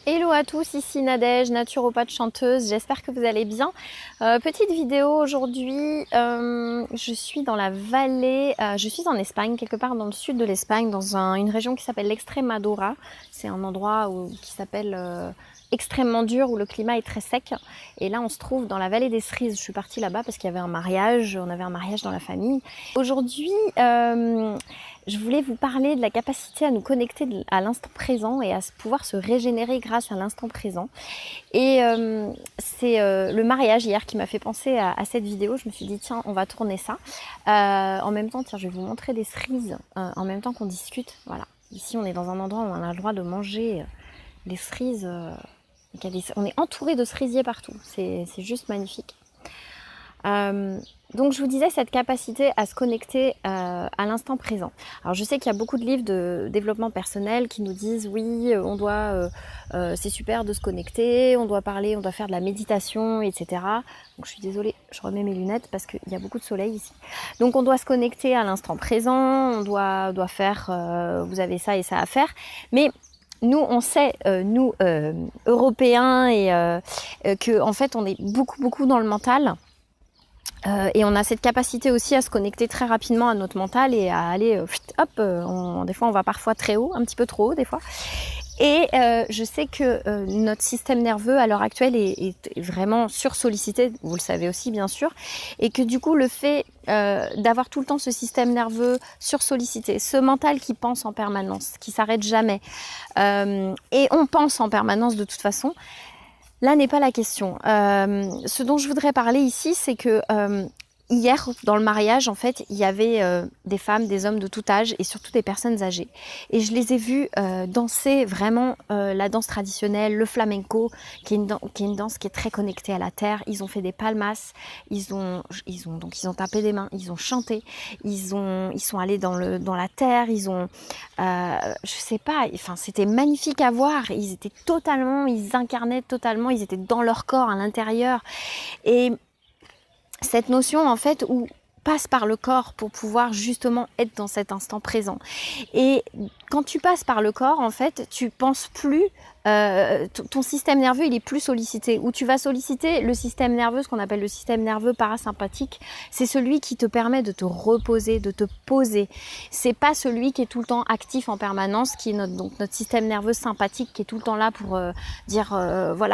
Hello à tous, ici Nadège, naturopathe chanteuse, j'espère que vous allez bien. Petite vidéo aujourd'hui, je suis dans la vallée, je suis en Espagne, quelque part dans le sud de l'Espagne, dans une région qui s'appelle l'Extremadura. C'est un endroit qui s'appelle extrêmement dur, où le climat est très sec. Et là on se trouve dans la vallée des Cerises. Je suis partie là-bas parce qu'il y avait un mariage, on avait un mariage dans la famille. Aujourd'hui, je voulais vous parler de la capacité à nous connecter à l'instant présent et à pouvoir se régénérer grâce à l'instant présent. Et c'est le mariage hier qui m'a fait penser à cette vidéo. Je me suis dit tiens, on va tourner ça. En même temps, tiens, je vais vous montrer des cerises en même temps qu'on discute. Voilà. Ici, on est dans un endroit où on a le droit de manger des cerises. On est entouré de cerisiers partout. C'est juste magnifique. Donc je vous disais, cette capacité à se connecter à l'instant présent. Alors je sais qu'il y a beaucoup de livres de développement personnel qui nous disent oui, on doit, c'est super de se connecter, on doit parler, on doit faire de la méditation, etc. Donc je suis désolée, je remets mes lunettes parce qu'il y a beaucoup de soleil ici. Donc on doit se connecter à l'instant présent, on doit faire, vous avez ça et ça à faire, mais nous, on sait, nous Européens, que en fait on est beaucoup dans le mental. Et on a cette capacité aussi à se connecter très rapidement à notre mental et à aller, des fois on va parfois très haut, un petit peu trop haut des fois. Et je sais que notre système nerveux à l'heure actuelle est vraiment sursollicité, vous le savez aussi bien sûr, et que du coup le fait d'avoir tout le temps ce système nerveux sursollicité, ce mental qui pense en permanence, qui s'arrête jamais, et on pense en permanence de toute façon. Là n'est pas la question. Ce dont je voudrais parler ici, c'est que hier, dans le mariage, en fait, il y avait des femmes, des hommes de tout âge et surtout des personnes âgées. Et je les ai vus danser vraiment la danse traditionnelle, le flamenco, qui est une danse qui est très connectée à la terre. Ils ont fait des palmas, ils ont tapé des mains, ils ont chanté, ils sont allés dans la terre, je sais pas, enfin c'était magnifique à voir. Ils incarnaient totalement, ils étaient dans leur corps à l'intérieur. Et cette notion en fait où passe par le corps pour pouvoir justement être dans cet instant présent. Et quand tu passes par le corps, en fait, tu penses plus, ton système nerveux, il est plus sollicité. Où tu vas solliciter le système nerveux, ce qu'on appelle le système nerveux parasympathique, c'est celui qui te permet de te reposer, de te poser. C'est pas celui qui est tout le temps actif en permanence, qui est notre système nerveux sympathique, qui est tout le temps là pour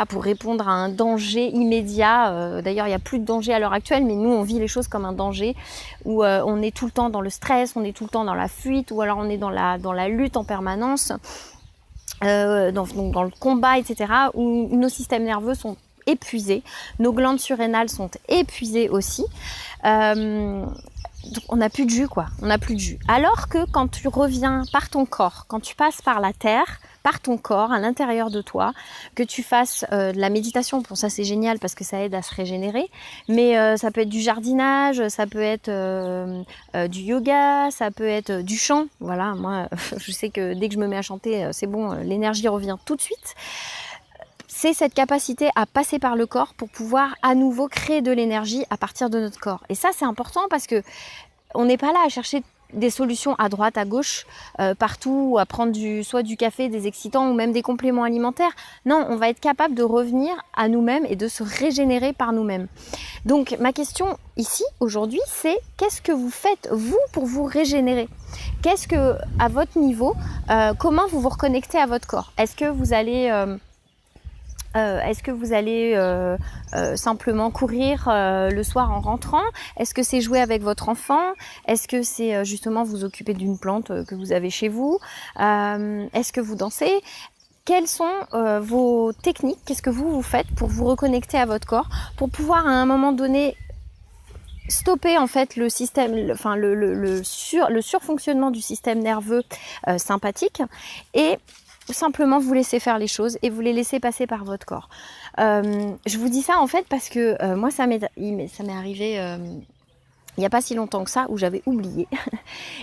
pour répondre à un danger immédiat. D'ailleurs, il n'y a plus de danger à l'heure actuelle, mais nous, on vit les choses comme un danger, où on est tout le temps dans le stress, on est tout le temps dans la fuite, ou alors on est dans la lutte en permanence, dans le combat, etc., où nos systèmes nerveux sont épuisés, nos glandes surrénales sont épuisées aussi. Donc on n'a plus de jus, quoi. On n'a plus de jus. Alors que quand tu reviens par ton corps, quand tu passes par la terre, par ton corps, à l'intérieur de toi, que tu fasses de la méditation, bon ça c'est génial parce que ça aide à se régénérer, mais ça peut être du jardinage, ça peut être du yoga, ça peut être du chant. Voilà, moi je sais que dès que je me mets à chanter, c'est bon, l'énergie revient tout de suite. C'est cette capacité à passer par le corps pour pouvoir à nouveau créer de l'énergie à partir de notre corps. Et ça, c'est important parce que on n'est pas là à chercher des solutions à droite, à gauche, partout, à prendre soit du café, des excitants ou même des compléments alimentaires. Non, on va être capable de revenir à nous-mêmes et de se régénérer par nous-mêmes. Donc ma question ici, aujourd'hui, c'est qu'est-ce que vous faites, vous, pour vous régénérer ? Qu'est-ce que, à votre niveau, comment vous vous reconnectez à votre corps ? Est-ce que vous allez simplement courir le soir en rentrant ? Est-ce que c'est jouer avec votre enfant ? Est-ce que c'est justement vous occuper d'une plante que vous avez chez vous ? Est-ce que vous dansez ? Quelles sont vos techniques ? Qu'est-ce que vous faites pour vous reconnecter à votre corps ? Pour pouvoir à un moment donné stopper en fait le système, le surfonctionnement du système nerveux sympathique et simplement vous laisser faire les choses et vous les laisser passer par votre corps. Je vous dis ça en fait parce que moi ça m'est arrivé il n'y a pas si longtemps que ça, où j'avais oublié.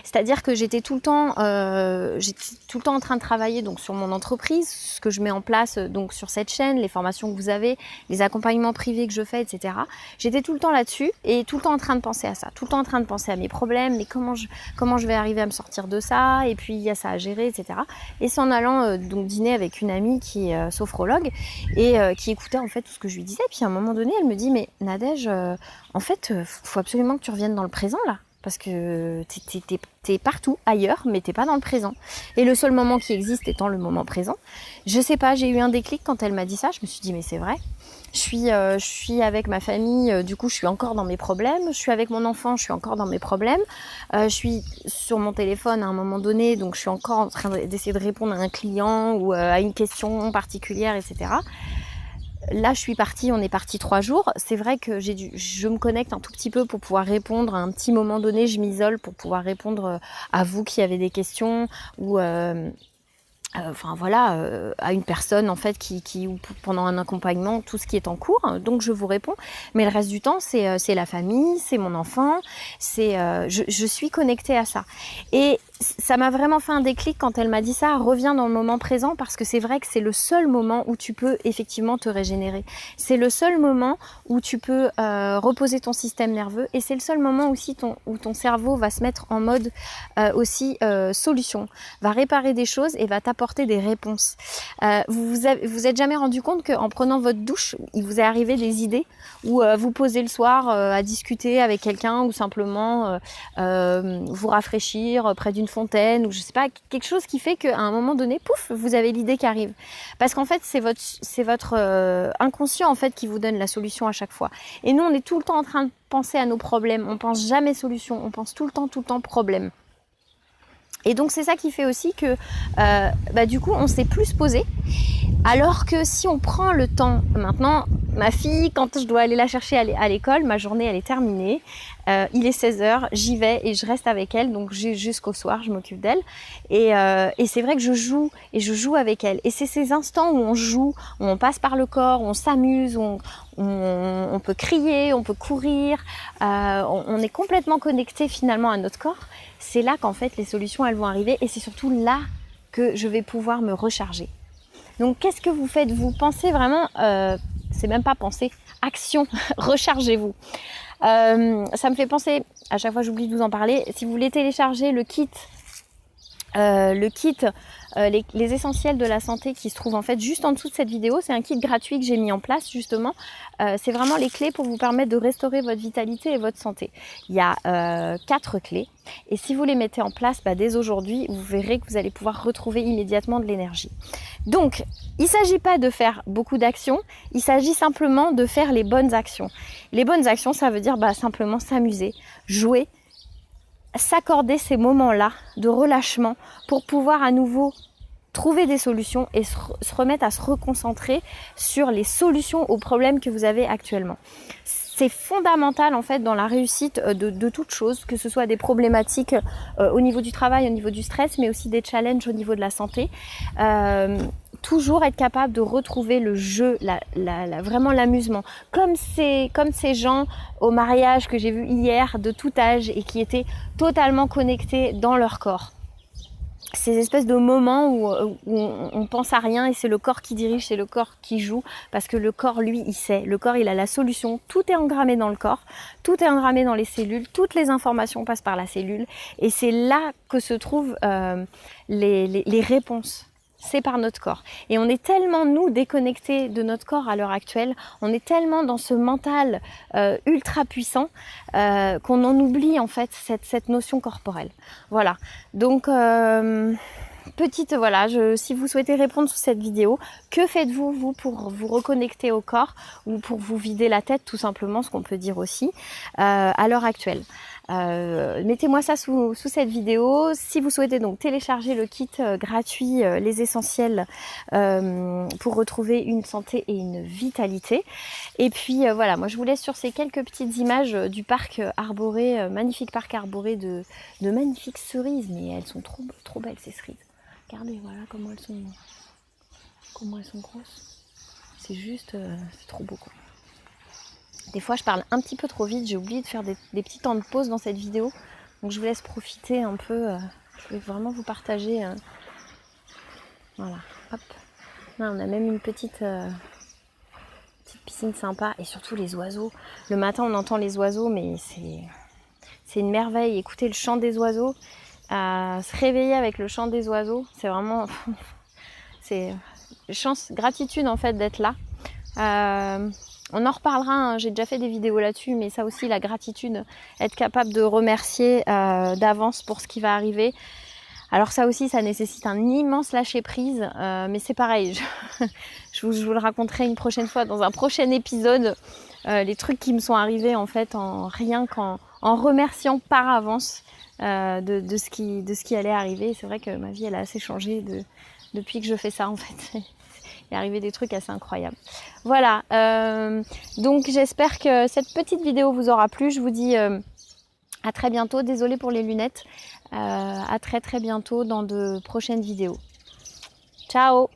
C'est-à-dire que j'étais tout le temps en train de travailler donc sur mon entreprise, ce que je mets en place donc sur cette chaîne, les formations que vous avez, les accompagnements privés que je fais, etc. J'étais tout le temps là-dessus et tout le temps en train de penser à ça, tout le temps en train de penser à mes problèmes, mais comment je vais arriver à me sortir de ça, et puis il y a ça à gérer, etc. Et c'est en allant donc dîner avec une amie qui est sophrologue et qui écoutait en fait tout ce que je lui disais. Puis à un moment donné, elle me dit, mais Nadège, en fait, faut absolument que tu reviennes dans le présent là, parce que t'es partout ailleurs, mais t'es pas dans le présent. Et le seul moment qui existe étant le moment présent. Je sais pas, j'ai eu un déclic quand elle m'a dit ça. Je me suis dit, mais c'est vrai. Je suis avec ma famille, du coup je suis encore dans mes problèmes. Je suis avec mon enfant, je suis encore dans mes problèmes. Je suis sur mon téléphone à un moment donné, donc je suis encore en train d'essayer de répondre à un client ou à une question particulière, etc. Là, je suis partie, on est parti 3 jours. C'est vrai que je me connecte un tout petit peu pour pouvoir répondre à un petit moment donné. Je m'isole pour pouvoir répondre à vous qui avez des questions ou enfin voilà, à une personne en fait qui ou pendant un accompagnement, tout ce qui est en cours. Donc je vous réponds. Mais le reste du temps, c'est la famille, c'est mon enfant, je suis connectée à ça. Et ça m'a vraiment fait un déclic quand elle m'a dit ça, reviens dans le moment présent, parce que c'est vrai que c'est le seul moment où tu peux effectivement te régénérer. C'est le seul moment où tu peux reposer ton système nerveux, et c'est le seul moment aussi où ton cerveau va se mettre en mode aussi solution, va réparer des choses et va t'apporter des réponses. Vous êtes jamais rendu compte qu'en prenant votre douche, il vous est arrivé des idées, ou vous posez le soir à discuter avec quelqu'un, ou simplement vous rafraîchir près d'une fontaine, ou je sais pas, quelque chose qui fait qu'à un moment donné, pouf, vous avez l'idée qui arrive. Parce qu'en fait, c'est votre inconscient en fait qui vous donne la solution à chaque fois. Et nous, on est tout le temps en train de penser à nos problèmes. On pense jamais solution, on pense tout le temps problème. Et donc c'est ça qui fait aussi que du coup on s'est plus posé. Alors que si on prend le temps, maintenant, ma fille, quand je dois aller la chercher à l'école, ma journée elle est terminée, il est 16h, j'y vais et je reste avec elle, donc jusqu'au soir je m'occupe d'elle. Et c'est vrai que je joue avec elle. Et c'est ces instants où on joue, où on passe par le corps, où on s'amuse, où on peut crier, on peut courir, on est complètement connecté finalement à notre corps. C'est là qu'en fait les solutions elles vont arriver, et c'est surtout là que je vais pouvoir me recharger. Donc qu'est-ce que vous faites? Vous pensez vraiment, c'est même pas penser, action, rechargez-vous. Ça me fait penser, à chaque fois j'oublie de vous en parler, si vous voulez télécharger le kit, les essentiels de la santé qui se trouve en fait juste en dessous de cette vidéo, c'est un kit gratuit que j'ai mis en place justement. C'est vraiment les clés pour vous permettre de restaurer votre vitalité et votre santé. Il y a 4 clés, et si vous les mettez en place dès aujourd'hui, vous verrez que vous allez pouvoir retrouver immédiatement de l'énergie. Donc, il ne s'agit pas de faire beaucoup d'actions, il s'agit simplement de faire les bonnes actions. Les bonnes actions, ça veut dire simplement s'amuser, jouer, s'accorder ces moments-là de relâchement pour pouvoir à nouveau trouver des solutions et se remettre à se reconcentrer sur les solutions aux problèmes que vous avez actuellement. C'est fondamental en fait dans la réussite de toute chose, que ce soit des problématiques au niveau du travail, au niveau du stress, mais aussi des challenges au niveau de la santé. Toujours être capable de retrouver le jeu, vraiment l'amusement. Comme ces gens au mariage que j'ai vu hier de tout âge et qui étaient totalement connectés dans leur corps. Ces espèces de moments où on pense à rien et c'est le corps qui dirige, c'est le corps qui joue, parce que le corps, lui, il sait. Le corps, il a la solution. Tout est engrammé dans le corps, tout est engrammé dans les cellules, toutes les informations passent par la cellule. Et c'est là que se trouvent les réponses. C'est par notre corps. Et on est tellement, nous, déconnectés de notre corps à l'heure actuelle, on est tellement dans ce mental ultra puissant qu'on en oublie en fait cette notion corporelle. Voilà. Donc, si vous souhaitez répondre sur cette vidéo, que faites-vous, vous, pour vous reconnecter au corps ou pour vous vider la tête, tout simplement, ce qu'on peut dire aussi, à l'heure actuelle. Mettez-moi ça sous cette vidéo. Si vous souhaitez donc télécharger le kit gratuit les essentiels pour retrouver une santé et une vitalité. Et puis voilà, moi je vous laisse sur ces quelques petites images du parc arboré, magnifique parc arboré de magnifiques cerises, mais elles sont trop belles ces cerises. Regardez, voilà comment elles sont grosses. C'est juste, c'est trop beau quoi. Des fois, je parle un petit peu trop vite. J'ai oublié de faire des petits temps de pause dans cette vidéo. Donc, je vous laisse profiter un peu. Je voulais vraiment vous partager. Voilà, hop. Là, on a même une petite piscine sympa. Et surtout, les oiseaux. Le matin, on entend les oiseaux, mais c'est une merveille. Écouter le chant des oiseaux. Se réveiller avec le chant des oiseaux. C'est vraiment... c'est chance, gratitude en fait d'être là. On en reparlera, hein, j'ai déjà fait des vidéos là-dessus, mais ça aussi, la gratitude, être capable de remercier d'avance pour ce qui va arriver. Alors ça aussi, ça nécessite un immense lâcher-prise, mais c'est pareil, je vous le raconterai une prochaine fois dans un prochain épisode, les trucs qui me sont arrivés en fait rien qu'en remerciant par avance de ce qui allait arriver. C'est vrai que ma vie elle a assez changé depuis que je fais ça en fait. Il est arrivé des trucs assez incroyables. Voilà, donc j'espère que cette petite vidéo vous aura plu. Je vous dis à très bientôt. Désolée pour les lunettes. À très bientôt dans de prochaines vidéos. Ciao!